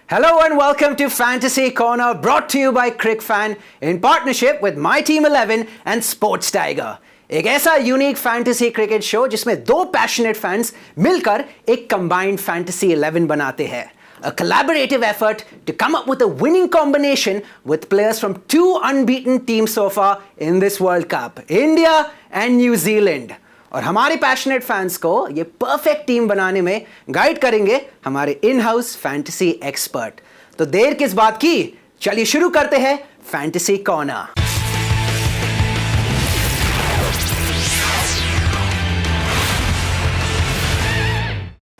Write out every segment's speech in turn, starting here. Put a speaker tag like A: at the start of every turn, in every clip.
A: Hello and welcome to Fantasy Corner, brought to you by CricFan in partnership with My Team 11 and Sports Tiger. एक ऐसा unique fantasy cricket show जिसमें दो passionate fans मिलकर एक combined fantasy 11 बनाते हैं. A collaborative effort to come up with a winning combination with players from two unbeaten teams so far in this World Cup, India and New Zealand. और हमारे passionate fans को ये perfect team बनाने में guide करेंगे हमारे in house fantasy expert. तो देर किस बात की, चलिए शुरू करते हैं fantasy corner.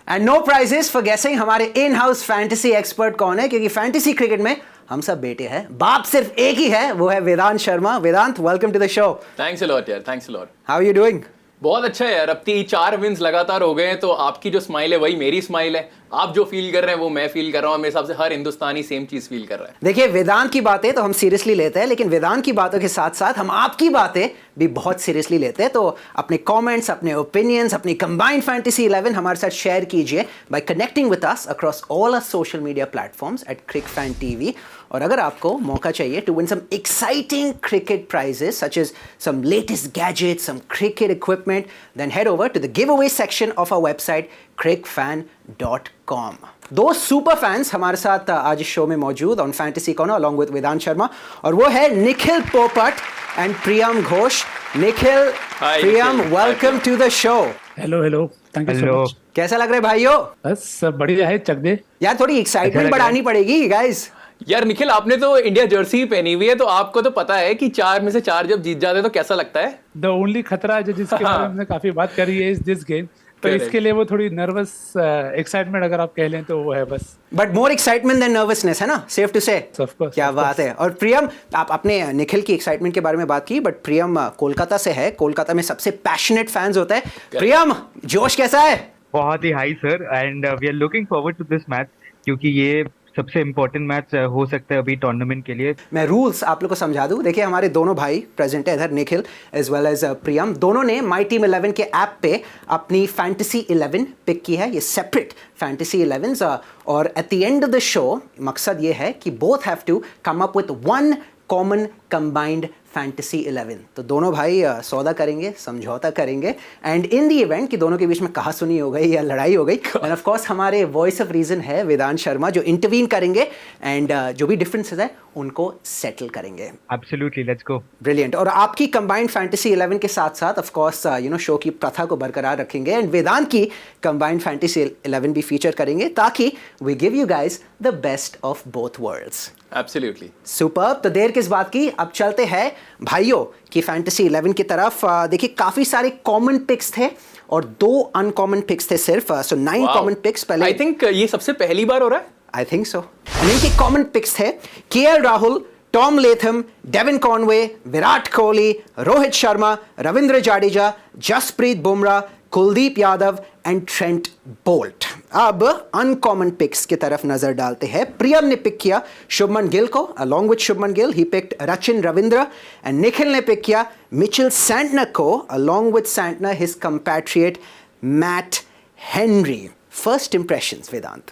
A: And no prizes for guessing हमारे इन हाउस फैंटेसी एक्सपर्ट कौन है, क्योंकि फैंटेसी क्रिकेट में हम सब बेटे हैं, बाप सिर्फ एक ही है, वो है Vedant Sharma. Vedant, welcome to the show.
B: Thanks a lot यार, thanks a lot.
A: How are you doing?
B: बहुत अच्छा है यार. अब 4 विन्स लगातार हो गए हैं, तो आपकी जो स्माइल है वही मेरी स्माइल है. आप जो फील कर रहे हैं वो मैं फील कर रहा हूँ. मेरे हिसाब से हर हिंदुस्तानी सेम चीज फील कर रहा है.
A: देखिए, वेदांत की बातें तो हम सीरियसली लेते हैं, लेकिन वेदांत की बातों के साथ साथ हम आपकी बातें भी बहुत सीरियसली लेते हैं. तो अपने कमेंट्स, अपने ओपिनियंस, अपनी कंबाइंड फैंटेसी 11 हमारे साथ शेयर कीजिए by connecting with us across all our social media platforms at क्रिकफैन TV. और अगर आपको मौका चाहिए to win some exciting cricket prizes such as some latest gadgets, some cricket equipment, then head over to the giveaway section of our website cricfan.com. दो super fans हमारे साथ आज इस शो में मौजूद on fantasy corner along with Vedant Sharma, और वो है Nikhil Popat and Priyam Ghosh. Nikhil, Priyam, welcome to the show.
C: Hello, thank you so much.
A: कैसा लग रहा है भाइयों?
C: बस बढ़िया है, चक दे
A: यार. थोड़ी एक्साइटमेंट बढ़ानी पड़ेगी गाइस.
B: यार निखिल, आपने तो इंडिया जर्सी पहनी हुई है, तो आपको तो पता है कि 4 में से 4 जब जीत जाते तो कैसा लगता है.
C: द ओनली खतरा जो जिसके बारे में हमने काफी बात करी है इज दिस गेम. तो इसके लिए वो थोड़ी नर्वस एक्साइटमेंट अगर आप कह लें तो वो है बस.
A: But more excitement than nervousness, है ना? सेफ टू से. क्या बात है. और प्रियम, आप अपने निखिल की एक्साइटमेंट के बारे में बात की, बट प्रियम कोलकाता से है. कोलकाता में सबसे पैशनेट फैंस होता है. प्रियम, जोश कैसा है?
D: बहुत ही high sir, and we are looking forward to this match, क्योंकि ये सबसे इम्पोर्टेंट मैच हो सकता है अभी टूर्नामेंट के लिए. मैं
A: रूल्स आप लोग को समझा दूं. देखिए, हमारे दोनों भाई प्रेजेंट है इधर, निखिल एज वेल एज प्रियम. दोनों ने माई टीम 11 के ऐप पे अपनी फैंटेसी 11 पिक की है. ये सेपरेट फैंटेसी 11s, और at the end of the show मकसद ये है कि both have to come up with one common combined fantasy 11. तो दोनों भाई सौदा करेंगे, समझौता करेंगे, एंड इन द इवेंट कि दोनों के बीच में कहा सुनी हो गई या लड़ाई हो गई, एंड ऑफ कोर्स हमारे वॉइस ऑफ रीजन है वेदांत शर्मा, जो इंटरवीन करेंगे एंड जो भी डिफरेंसेस है उनको सेटल करेंगे.
D: Absolutely, let's go.
A: ब्रिलियंट. और आपकी कंबाइंड फैंटेसी 11 के साथ साथ ऑफ कोर्स शो की प्रथा को बरकरार रखेंगे, एंड वेदांत की कंबाइंड फैंटेसी 11 भी फीचर करेंगे, ताकि we give you guys the best of both worlds.
B: Absolutely
A: super. तो देर किस बात की, अब चलते हैं भाइयों की फैंटेसी 11 की तरफ. देखिए, काफी सारे कॉमन पिक्स थे और 2 अनकॉमन पिक्स थे सिर्फ. सो 9 कॉमन पिक्स. पहले
B: आई थिंक ये सबसे पहली बार हो रहा है.
A: I think so. इनके कॉमन पिक्स थे KL Rahul, Tom Latham, Devine Conway, Virat Kohli, Rohit Sharma, Ravindra Jadeja, Jasprit Bumrah, Kuldeep Yadav and Trent Boult. अब अनकॉमन पिक्स की तरफ नजर डालते हैं. प्रियम ने पिक किया शुभमन गिल को. अलॉन्ग विद शुभमन गिल ही पिक्ड रचिन रविंद्र, एंड निखिल ने पिक किया मिचेल सैंटनर को. Along with Santner his compatriot Matt Henry. First impressions Vedant?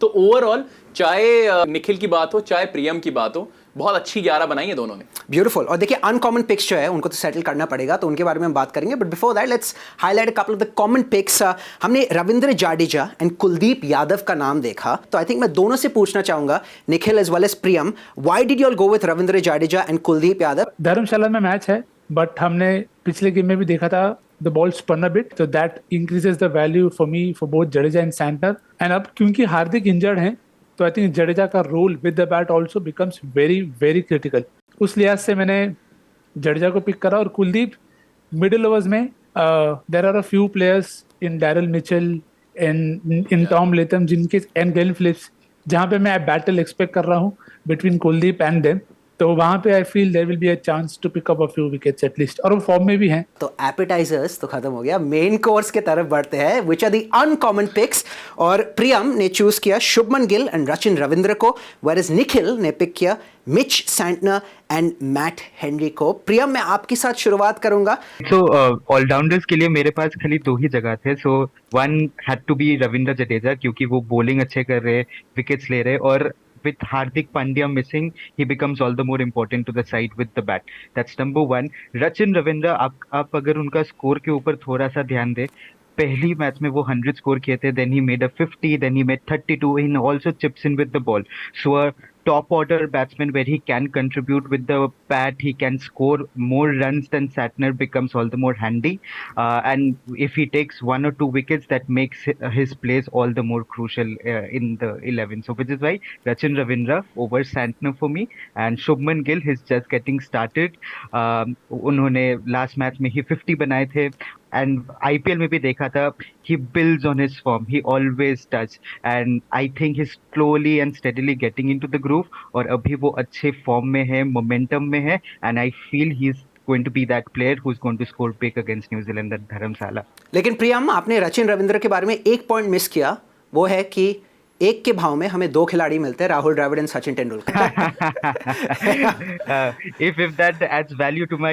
B: तो ओवरऑल चाहे निखिल की बात हो चाहे प्रियम की बात हो, बहुत अच्छी 11 बनाई है दोनों ने.
A: ब्यूटीफुल. और देखिए, अनकॉमन पिक्स जो है उनको तो सेटल करना पड़ेगा, तो उनके बारे में हम बात करेंगे. But before that let's highlight a couple of the common picks. हमने रविंद्र जाडेजा एंड कुलदीप यादव का नाम देखा, तो आई थिंक मैं दोनों से पूछना चाहूंगा, Nikhil as well as Priyam, why did you all go with Ravindra Jadeja and Kuldeep Yadav?
C: Dharamshala में मैच है, बट हमने पिछले गेम में भी देखा था the ball spun a bit, so that increases the value for me for both Jadeja and Santner. And अब क्योंकि हार्दिक इंजर्ड हैं, तो आई थिंक जडेजा का role with the bat also becomes very very critical. उस लिहाज से मैंने जडेजा को पिक करा. और कुलदीप मिडिल ओवर्स में there are a few players in Daryl Mitchell, in Tom Latham, जिनके एंड ग्लेन फिलिप्स, जहाँ पे मैं बैटल एक्सपेक्ट कर रहा हूँ बिटवीन कुलदीप एंड देम. तो वहां पे I feel there will be a chance to pick up a few wickets at least, और वो फॉर्म में भी हैं।
A: तो एपेटाइजर्स तो खत्म हो गया, मेन कोर्स के तरफ बढ़ते हैं, which are the uncommon picks. और प्रियम ने चूज किया शुभमन गिल एंड रचिन रविंद्र को, वेयरएज निखिल ने पिक किया Mitch Santner and Matt Henry को। प्रियम, मैं आपके साथ शुरुआत करूंगा।
D: सो ऑलराउंडर्स के लिए मेरे पास खाली दो ही जगह थे। So one had to be Ravindra Jadeja, क्योंकि वो बॉलिंग अच्छे कर रहे, विकेट्स ले रहे, और with Hardik Pandya missing, he becomes all the more important to the side with the bat. That's number one. Rachin Ravindra, आप अगर उनका स्कोर के ऊपर थोड़ा सा ध्यान दे, पहली मैच में वो 100 स्कोर किए थे, then he made a 50, then he made 32, he also chips in with the ball. So a top order batsman where he can contribute with the bat, he can score more runs than Santner, becomes all the more handy. And if he takes 1 or 2 wickets, that makes his plays all the more crucial in the 11. So which is why Rachin Ravindra over Santner for me. And Shubman Gill, he's just getting started. उन्होंने last match में ही 50 बनाए थे, and IPL में भी देखा था, he builds on his form, he always does, and I think he's slowly and steadily getting into the groove, और अभी वो अच्छे फॉर्म में है, मोमेंटम में है, and I feel he's going to be that player who's going to score big against New Zealand at धर्मशाला।
A: लेकिन प्रियम, आपने रचिन रविंद्र के बारे में एक पॉइंट मिस किया, वो है कि एक के भाव में हमें 2 खिलाड़ी मिलते हैं, Rahul Dravid and Sachin Tendulkar.
D: If that adds value to my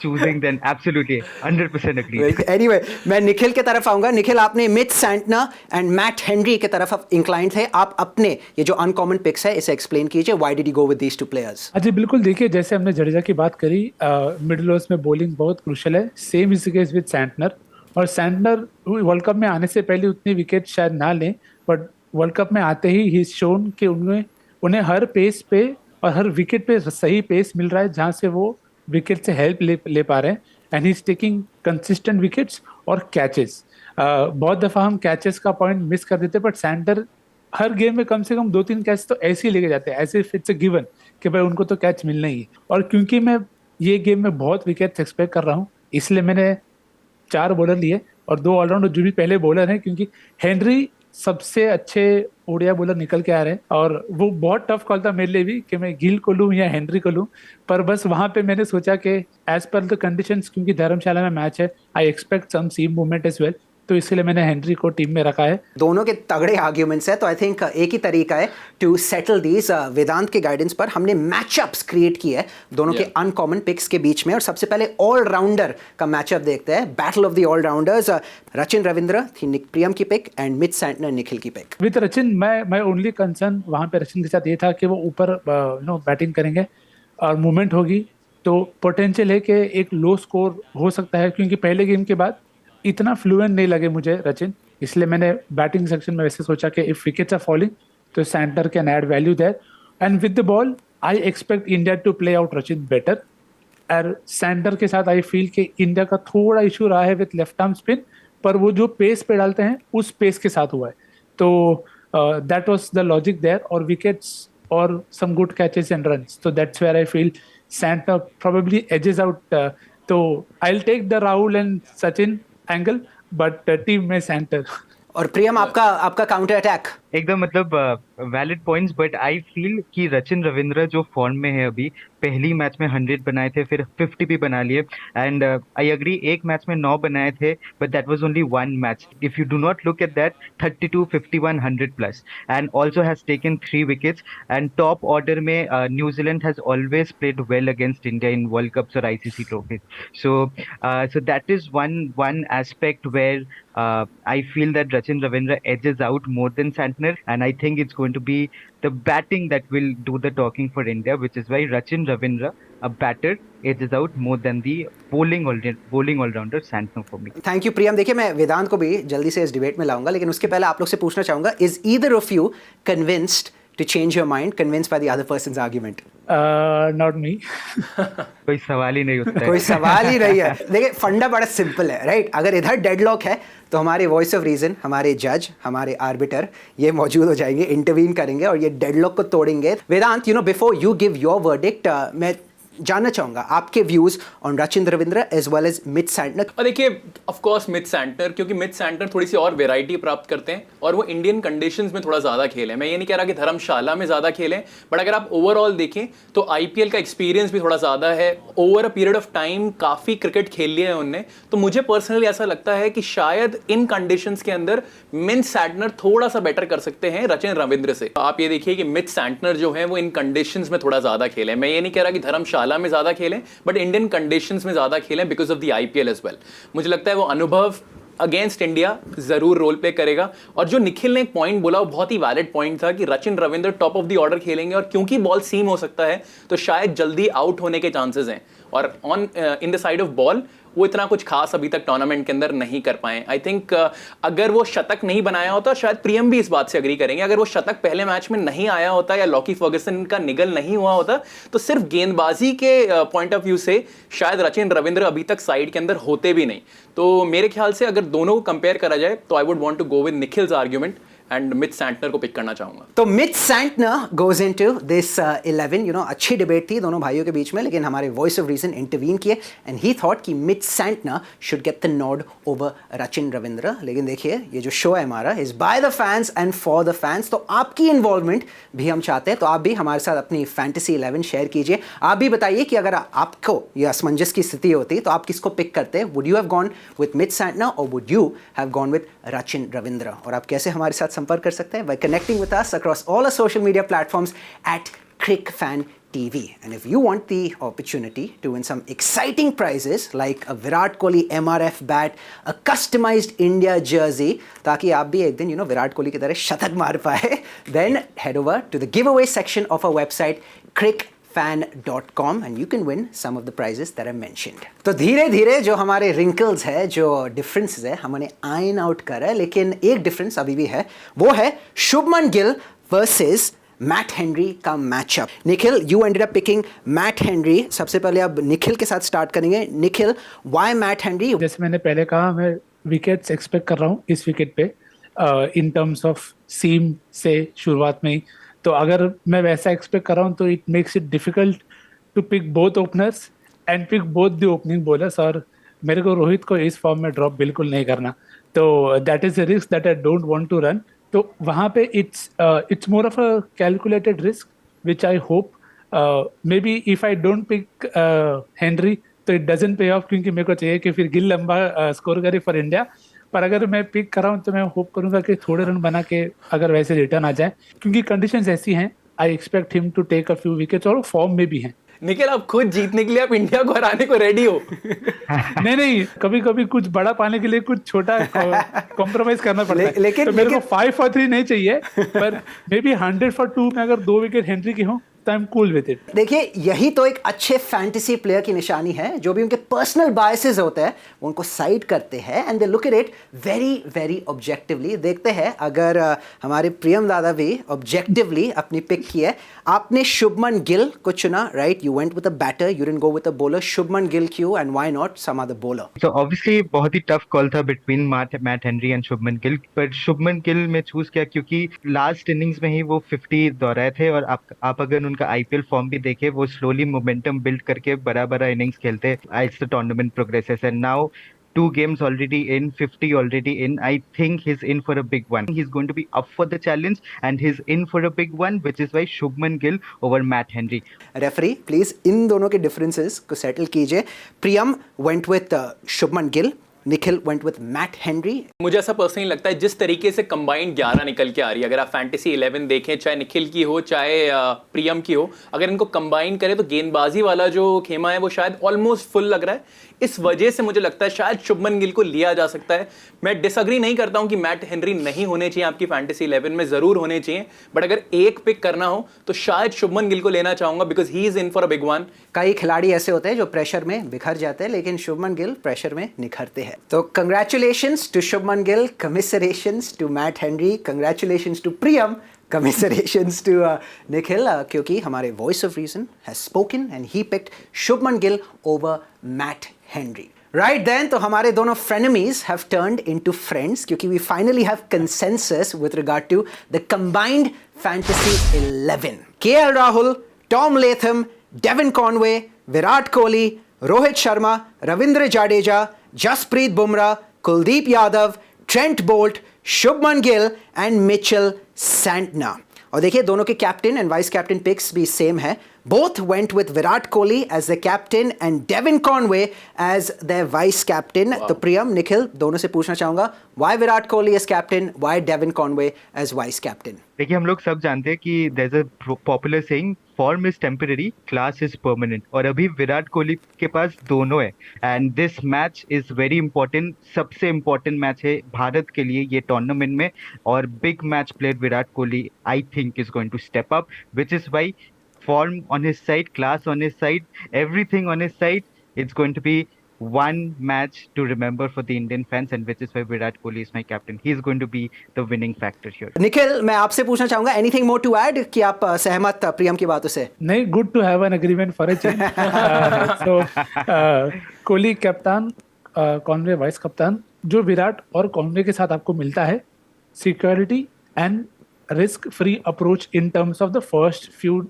D: choosing, then absolutely 100% agree.
A: Anyway, मैं निखिल के तरफ आऊंगा। निखिल, आपने Mitch Santner and Matt Henry के तरफ इंक्लाइंड थे। आप अपने ये जो अनकॉमन पिक्स है इसे एक्सप्लेन कीजिए, why did you go with these two players?
C: जी बिल्कुल, देखिए जैसे हमने जडेजा की बात करी, मिडिल ओवर्स में बॉलिंग बहुत क्रूशियल है, same is the case with Santner. और सैंटनर वर्ल्ड कप में आने से पहले उतनी विकेट शायद ना लें, बट वर्ल्ड कप में आते ही ही शोन कि उन्हें हर पेस पे और हर विकेट पे सही पेस मिल रहा है, जहाँ से वो विकेट से हेल्प ले पा रहे हैं, and he is taking consistent wickets और कैचेस। बहुत दफ़ा हम कैचेस का पॉइंट मिस कर देते हैं, बट सैंटर हर गेम में कम से कम 2-3 कैच तो ऐसे ही लेके जाते हैं, as if it's a given कि भाई उनको तो कैच मिलना ही है। और क्योंकि मैं ये गेम में बहुत विकेट्स एक्सपेक्ट कर रहा हूँ, इसलिए मैंने 4 बॉलर लिए और 2 ऑलराउंडर जो भी पहले बॉलर हैं, क्योंकि हेनरी सबसे अच्छे ओडिया बॉलर निकल के आ रहे हैं, और वो बहुत टफ कॉल था मेरे लिए भी कि मैं गिल को लूं या हेनरी को लूं, पर बस वहां पे मैंने सोचा कि एज पर द कंडीशंस, क्योंकि धर्मशाला में मैच है, I expect some seam movement as well, तो इसलिए मैंने हेनरी को टीम में रखा है।
A: दोनों के तगड़े आर्ग्यूमेंट्स है, तो आई थिंक एक ही तरीका है टू सेटल दीज। वेदांत के गाइडेंस पर हमने मैचअप्स क्रिएट किए है दोनों के अनकॉमन पिक्स के बीच में, और सबसे पहले ऑलराउंडर का मैचअप देखते हैं, battle of the allrounders. Rachin Ravindra थी प्रियम की pick and Mitch Santner Nikhil की पिक।
C: विद रचिन, मैं ओनली कंसर्न वहां पे रचिन के साथ ये था कि वो ऊपर बैटिंग करेंगे और मूवमेंट होगी, तो पोटेंशियल है कि एक लो स्कोर हो सकता है, क्योंकि पहले गेम के बाद इतना फ्लुएंट नहीं लगे मुझे रचिन, इसलिए मैंने बैटिंग सेक्शन में वैसे सोचा कि इफ विकेट्स आर फॉलिंग तो Santner can add value there, and with the ball I expect India to play out Rachin better. और सैंटर के साथ आई फील कि इंडिया का थोड़ा इशू रहा है विद लेफ्ट आर्म स्पिन, पर वो जो पेस पे डालते हैं उस पेस के साथ हुआ है, तो that was the logic there, और विकेट्स और some good catches and runs, तो that's where I feel Santner probably edges out. तो I will take the Rahul and Sachin angle, but team में सैंटर।
A: और प्रियम, आपका काउंटर अटैक?
D: एकदम मतलब valid points, but I feel कि रचिन रविंद्र जो फॉर्म में है अभी, पहली मैच में 100 बनाए थे, फिर 50 भी बना लिए, एंड आई एग्री एक मैच में 9 बनाए थे, but that was only 1 match. If you do not look at that, 32, 51, 100 plus, and also has taken 3 wickets, and top order में New Zealand has always played well against India in world cups और ICC trophies, so that is one aspect where I feel that Rachin Ravindra edges out more than Santner, and I think it's going to be the batting that will do the talking for India, which is why Rachin Ravindra, a batter, edges out more than the bowling all-rounder Santner for me.
A: Thank you Priyam. देखिए, मैं वेदांत को भी जल्दी से इस debate में लाऊंगा, लेकिन उसके पहले आप लोग से पूछना चाहूंगा, is either of you convinced to change your mind, convinced by the other person's argument?
C: Not me.
D: कोई सवाल ही नहीं उठता है।
A: कोई सवाल ही नहीं है। देखिए, फंडा बड़ा सिंपल है, राइट? अगर इधर डेडलॉक है तो हमारे वॉइस ऑफ रीजन, हमारे जज, हमारे आर्बिटर ये मौजूद हो जाएंगे, इंटरवीन करेंगे और ये डेडलॉक को तोड़ेंगे। Vedant, before you give your verdict, मैं जानना चाहूंगा आपके views on Rachin Ravindra as well as Mitch Santner.
B: और देखिए ऑफ कोर्स मिच सैंटनर, क्योंकि मिच सैंटनर थोड़ी सी और वैरायटी प्राप्त करते हैं और वो इंडियन कंडीशंस में थोड़ा ज़्यादा खेले। मैं ये नहीं कह रहा कि धर्मशाला में ज़्यादा खेलें, बट अगर आप ओवरऑल देखें तो आईपीएल का एक्सपीरियंस भी थोड़ा ज़्यादा है, over a period of time काफ़ी क्रिकेट खेल लिया है उनने। तो मुझे पर्सनली ऐसा लगता है कि शायद इन कंडीशंस के अंदर मिच सैंटनर थोड़ा सा बेटर कर सकते हैं रचिन रविंद्र से। आप ये देखिए कि मिच सैंटनर जो है वो इन कंडीशंस में थोड़ा ज़्यादा खेले। मैं ये नहीं कह रहा कि धर्मशाला में ज़्यादा खेलें, बट इंडियन कंडीशंस में ज़्यादा खेलें because of the IPL as well. मुझे लगता है वो अनुभव अगेंस्ट इंडिया जरूर रोल प्ले करेगा। और जो निखिल ने एक पॉइंट बोला वो बहुत ही वैलिड पॉइंट था कि Rachin Ravindra top of the order खेलेंगे, और क्योंकि बॉल सीम हो सकता है तो शायद जल्दी आउट होने के चांसेस हैं। और on in the side of ball वो इतना कुछ खास अभी तक टूर्नामेंट के अंदर नहीं कर पाए। आई थिंक अगर वो शतक नहीं बनाया होता, शायद प्रियम भी इस बात से अग्री करेंगे, अगर वो शतक पहले मैच में नहीं आया होता या लॉकी फर्गसन का निगल नहीं हुआ होता तो सिर्फ गेंदबाजी के पॉइंट ऑफ व्यू से शायद रचिन रविंद्र अभी तक साइड के अंदर होते भी नहीं। तो मेरे ख्याल से अगर दोनों को कंपेयर करा जाए तो I would want to go with Nikhil's argument and Mitch Santner को पिक करना चाहूंगा।
A: तो Mitch Santner goes into this 11। अच्छी डिबेट थी दोनों भाइयों के बीच में, लेकिन हमारे वॉइस ऑफ रीजन इंटरवीन किए एंड ही थॉट कि Mitch Santner should get the nod over Rachin Ravindra. लेकिन देखिए ये जो शो है हमारा is by the fans and for the fans, तो आपकी इन्वॉल्वमेंट भी हम चाहते हैं। तो आप भी हमारे साथ अपनी फैंटेसी 11 शेयर कीजिए। आप भी बताइए कि अगर आपको ये असमंजस की स्थिति होती तो आप किसको पिक करते? Would you have gone with Mitch Santner और would you have gone with Rachin Ravindra? और आप कैसे हमारे साथ संपर्क कर सकते हैं? By connecting with us across all our social media platforms at CricFanTV. And if you want the opportunity to win some exciting prizes like a Virat Kohli MRF bat, a customized India jersey, ताकि आप भी एक दिन विराट कोहली की तरह शतक मार पाए, then head over to the giveaway section of our website crickfan.com and you can win some of the prizes that I mentioned. तो धीरे धीरे जो हमारे wrinkles है, जो differences है, हमने iron out करा है, लेकिन एक difference अभी भी है, वो है Shubman Gill versus Matt Henry का matchup. Nikhil, you ended up picking Matt Henry. सबसे पहले अब निखिल के साथ स्टार्ट करेंगे। Nikhil, why Matt Henry?
C: जैसे मैंने पहले कहा, मैं विकेट्स एक्सपेक्ट कर रहा हूँ इस विकेट पे इन टर्म्स ऑफ सीम से शुरुआत में ही। तो अगर मैं वैसा एक्सपेक्ट कर रहा हूँ तो it makes it difficult to pick both openers and pick both the opening bowlers. और मेरे को रोहित को इस फॉर्म में ड्रॉप बिल्कुल नहीं करना, तो that is a risk that I don't want to run. तो वहाँ पे it's more of a calculated risk which I hope may be if I don't pick Henry तो इट डजंट पे ऑफ, क्योंकि मेरे को चाहिए कि फिर गिल लंबा स्कोर करे फॉर इंडिया। पर अगर मैं पिक कर रहा हूँ तो मैं होप करूंगा कि थोड़े रन बना के अगर वैसे रिटर्न आ जाए, क्योंकि कंडीशंस ऐसी हैं। I expect him to take a few wickets और फॉर्म में भी हैं।
B: निखिल, आप खुद जीतने के लिए आप इंडिया को हराने को रेडी हो?
C: नहीं, कभी कभी कुछ बड़ा पाने के लिए कुछ छोटा कॉम्प्रोमाइज करना पड़ता है।
A: लेकिन
C: तो मेरे को 5 for 3 नहीं चाहिए, पर मे बी 100 for 2 में अगर 2 विकेट हेनरी की हो तो I am cool with it.
A: देखिए यही तो एक अच्छे फैंटेसी प्लेयर की निशानी है, जो भी उनके पर्सनल बायसेस होते हैं वो उनको साइड करते हैं and they look at it very very objectively. देखते हैं अगर हमारे प्रियम दादा भी ऑब्जेक्टिवली अपनी पिक की है। आपने शुभमन गिल को चुना, right? You went with a batter, you didn't go with a bowler. Shubman Gill क्यों and why not some other bowler?
D: So obviously बहुत ही टफ कॉल था between Matt Henry and Shubman Gill, पर शुभमन गिल में चूज किया क्योंकि लास्ट इनिंग्स में ही वो 50 दोहराए थे। और आप अगर उनका आईपीएल फॉर्म भी देखे, वो स्लोली मोमेंटम बिल्ड करके बड़ा इनिंग्स खेलते as the tournament progresses. And now 2 games already in, 50 already in. I think he's in for a big one. He's going to be up for the challenge and he's in for a big one, which is why Shubman Gill over Matt Henry.
A: Referee please इन दोनों के differences को settle कीजिए। Priyam went with Shubman Gill, Nikhil went with Matt Henry.
B: मुझे ऐसा personally लगता है जिस तरीके से कंबाइंड 11 निकल के आ रही है, अगर आप फैंटेसी 11 देखें, चाहे निखिल की हो चाहे प्रियम की हो, अगर इनको कंबाइन करें तो गेंदबाजी वाला जो खेमा है वो शायद ऑलमोस्ट फुल लग रहा है। इस वजह से मुझे लगता है शायद शुभमन गिल को लिया जा सकता है। मैं डिसएग्री नहीं करता हूं कि मैट हेनरी नहीं होने चाहिए आपकी फैंटेसी 11 में, जरूर होने चाहिए, बट अगर एक पिक करना हो तो शायद शुभमन गिल को लेना चाहूंगा because he is in for a big one.
A: कई खिलाड़ी ऐसे होते हैं जो प्रेशर में बिखर जाते हैं, लेकिन शुभमन गिल प्रेशर में निखरते हैं। तो congratulations to Shubman Gill, commiserations to Matt Henry, congratulations to Priyam, commiserations to Nikhil, क्योंकि हमारे voice of reason has spoken and he picked Shubman Gill over Matt Henry. Right then, तो हमारे दोनों frenemies have turned into friends क्योंकि we finally have consensus with regard to the combined fantasy 11. KL Rahul, Tom Latham, Devin Conway, Virat Kohli, Rohit Sharma, Ravindra Jadeja, Jasprit Bumrah, Kuldeep Yadav, Trent Boult, Shubman Gill and Mitchell Santner. और देखिए दोनों के captain and vice captain picks भी same है। Both went with Virat Kohli as the captain and Devin Conway as the vice captain. तो प्रियम, निखिल, दोनों से पूछना चाहूंगा, why Virat Kohli as captain, why Devin Conway as vice captain?
D: देखिए, हम लोग सब जानते हैं कि there is a popular saying, form is temporary, class is permanent, और अभी विराट कोहली के पास दोनों है and this match is very important. सबसे इंपॉर्टेंट मैच है भारत के लिए ये टूर्नामेंट में, और big match player Virat Kohli I think is going to step up, which is why form on his side, class on his side, everything on his side, it's going to be one match to remember for the Indian fans, and which is why Virat Kohli is my captain. He is going to be the winning factor here.
A: Nikhil, मैं आपसे पूछना चाहूंगा, anything more to add कि आप सहमत प्रियम की बातों से?
C: नहीं, good to have an agreement for a change. So Kohli captain, Conway vice कप्तान। जो विराट और कॉनवे के साथ आपको मिलता है, security and risk free approach in terms of the first few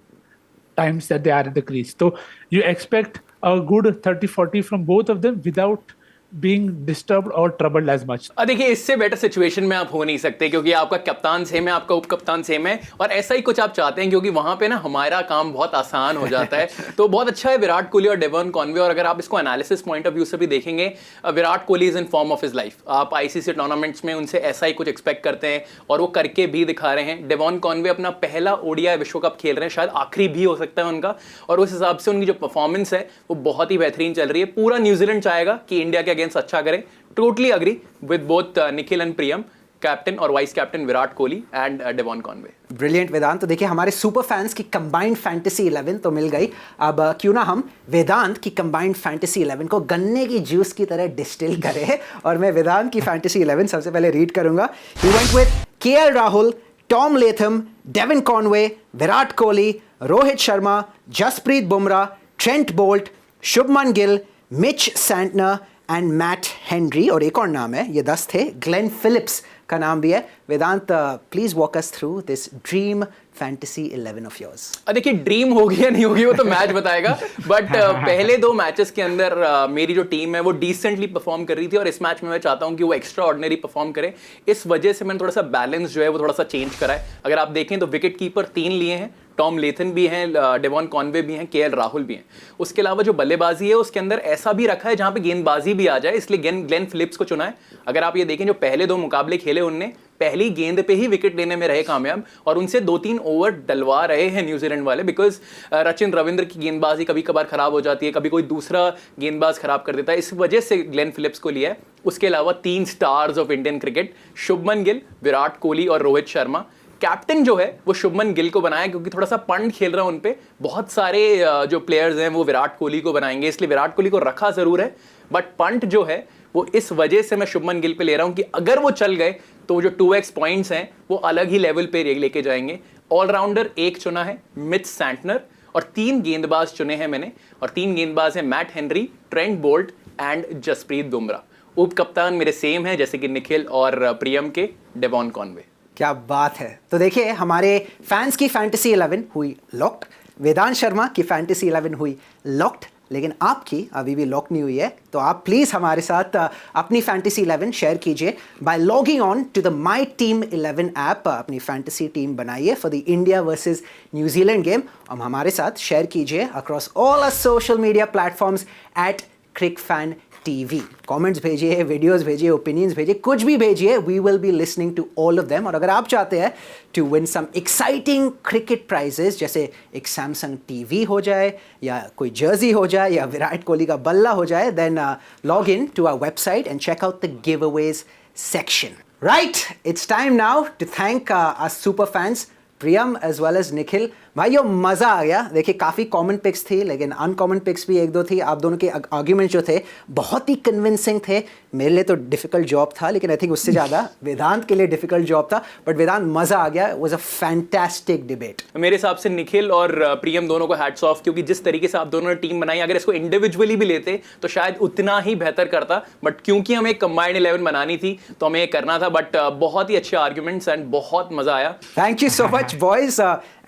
C: times that they are in the crease. So you expect a good 30-40 from both of them without being disturbed or troubled as much.
B: देखिए, इससे better situation में आप हो नहीं सकते, क्योंकि आपका कप्तान सेम है, आपका उप कप्तान सेम है, और ऐसा ही कुछ आप चाहते हैं, क्योंकि वहां पे ना हमारा काम बहुत आसान हो जाता है। तो बहुत अच्छा है विराट कोहली और डेवन कॉनवे। और अगर आप इसको एनालिसिस पॉइंट ऑफ व्यू से भी देखेंगे, Virat Kohli is in form of his life. आप आईसीसी टूर्नामेंट्स में उनसे ऐसा ही कुछ एक्सपेक्ट करते हैं, और वो करके भी दिखा रहे हैं। डेवन कॉनवे अपना पहला ओडीआई विश्व कप खेल रहे हैं, शायद आखिरी भी हो सकता है उनका, और उस हिसाब से उनकी जो परफॉर्मेंस है वो बहुत ही बेहतरीन चल रही है। पूरा न्यूजीलैंड चाहेगा कि इंडिया के अगेंस्ट अच्छा करे। Totally agree with both Nikhil and Priyam, captain और vice captain Virat Kohli and Devon Conway.
A: Brilliant Vedant. तो देखिए, हमारे सुपर फैंस की कंबाइंड फैंटेसी 11 तो मिल गई। अब क्यों ना हम वेदांत की कंबाइंड फैंटेसी 11 को गन्ने की जूस की तरह डिस्टिल करें, और मैं वेदांत की फैंटेसी 11 सबसे पहले रीड करूंगा। He went with KL Rahul, Tom Latham, Devine Conway, Virat Kohli, Rohit Sharma, Jasprit Bumrah, Trent Boult, Shubman Gill, Mitch Santner and Matt Henry, और एक और नाम है, ये 10 थे, ग्लेन फिलिप्स का नाम भी है। Vedant, please walk us through this dream fantasy 11 of yours.
B: देखिए, ड्रीम होगी या नहीं होगी वो तो मैच बताएगा, बट पहले 2 मैचेस के अंदर मेरी जो टीम है वो डिसेंटली परफॉर्म कर रही थी, और इस मैच में मैं चाहता हूं कि वो एक्स्ट्रा ऑर्डिनरी परफॉर्म करे। इस वजह से मैंने थोड़ा सा बैलेंस जो है वो थोड़ा सा चेंज करा है। अगर आप देखें तो विकेट कीपर 3 लिए हैं, टॉम लेथन भी हैं, डेवन कॉनवे भी हैं, केएल राहुल भी हैं। उसके अलावा जो बल्लेबाजी है उसके अंदर ऐसा भी रखा है जहां पे गेंदबाजी भी आ जाए, इसलिए ग्लेन फिलिप्स को चुना है। अगर आप ये देखें, जो पहले 2 मुकाबले खेले उनने पहली गेंद पे ही विकेट लेने में रहे कामयाब, और उनसे 2-3 ओवर डलवा रहे हैं न्यूजीलैंड वाले, बिकॉज रचिन रविंद्र की गेंदबाजी कभी कभार खराब हो जाती है, कभी कोई दूसरा गेंदबाज खराब कर देता है, इस वजह से ग्लेन फिलिप्स को लिया है। उसके अलावा 3 stars of Indian cricket, Shubman Gill, Virat Kohli और रोहित शर्मा। कैप्टन जो है वो शुभमन गिल को बनाया, क्योंकि थोड़ा सा पंट खेल रहा है उन पे। बहुत सारे जो प्लेयर्स हैं वो विराट कोहली को बनाएंगे, इसलिए विराट कोहली को रखा जरूर है, बट पंट जो है वो इस वजह से मैं शुभमन गिल पे ले रहा हूं कि अगर वो चल गए तो जो 2x पॉइंट्स हैं वो अलग ही लेवल पे लेके जाएंगे। ऑलराउंडर 1 चुना है, मिच सैंटनर, और 3 गेंदबाज चुने हैं मैंने, और 3 गेंदबाज हैं Matt Henry, Trent Boult and Jasprit Bumrah. उप कप्तान मेरे सेम है जैसे कि निखिल और प्रियम के, डेवन कॉनवे।
A: क्या बात है। तो देखिए, हमारे फैंस की फैंटेसी 11 हुई लॉक्ड, वेदांत शर्मा की फैंटेसी 11 हुई लॉक्ड, लेकिन आपकी अभी भी लॉक नहीं हुई है। तो आप प्लीज़ हमारे साथ अपनी फैंटेसी 11 शेयर कीजिए by logging on to the my team 11 app. अपनी फैंटेसी टीम बनाइए for the India versus New Zealand game, और हमारे साथ शेयर कीजिए across all our social media platforms at क्रिकफैन TV. Comments भेजिए, वीडियोस भेजिए, ओपिनियंस भेजिए, कुछ भी भेजिए, we will be listening to all of them. और अगर आप चाहते हैं to win some exciting cricket prizes, जैसे एक सैमसंग टीवी हो जाए, या कोई जर्सी हो जाए, या विराट कोहली का बल्ला हो जाए, then log in to our website and check out the giveaways section. Right, it's time now to thank our super fans Priyam as well as Nikhil. भाइयों, मज़ा आ गया। देखिए, काफ़ी कॉमन पिक्स थी, लेकिन अनकॉमन पिक्स भी 1-2 थी। आप दोनों के आर्ग्यूमेंट जो थे बहुत ही कन्विंसिंग थे। मेरे लिए तो डिफ़िकल्ट जॉब था, लेकिन आई थिंक उससे ज़्यादा वेदांत के लिए डिफ़िकल्ट जॉब था। बट वेदांत, मज़ा आ गया। It was a fantastic debate.
B: मेरे हिसाब से निखिल और प्रियम दोनों को हैट्स ऑफ, क्योंकि जिस तरीके से आप दोनों ने टीम बनाई, अगर इसको इंडिविजुअली भी लेते तो शायद उतना ही बेहतर करता, बट क्योंकि हमें कंबाइंड 11 बनानी थी तो हमें ये करना था। बट बहुत ही अच्छे आर्ग्यूमेंट्स एंड बहुत मज़ा आया।
A: Thank you so much boys.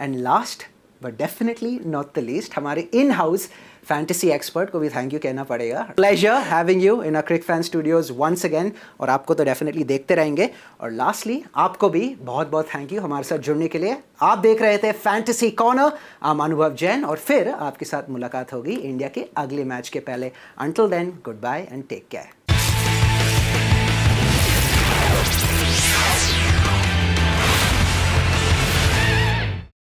A: And last but definitely not the least, हमारे इन हाउस फैंटेसी एक्सपर्ट को भी थैंक यू कहना पड़ेगा। Pleasure having you in a cric fan studios once again, और आपको तो डेफिनेटली देखते रहेंगे। और लास्टली आपको भी बहुत बहुत थैंक यू हमारे साथ जुड़ने के लिए। आप देख रहे थे फैंटेसी कॉर्नर, I'm अनुभव जैन, और फिर आपके साथ मुलाकात होगी इंडिया के अगले मैच के पहले। Until then, good bye and take care.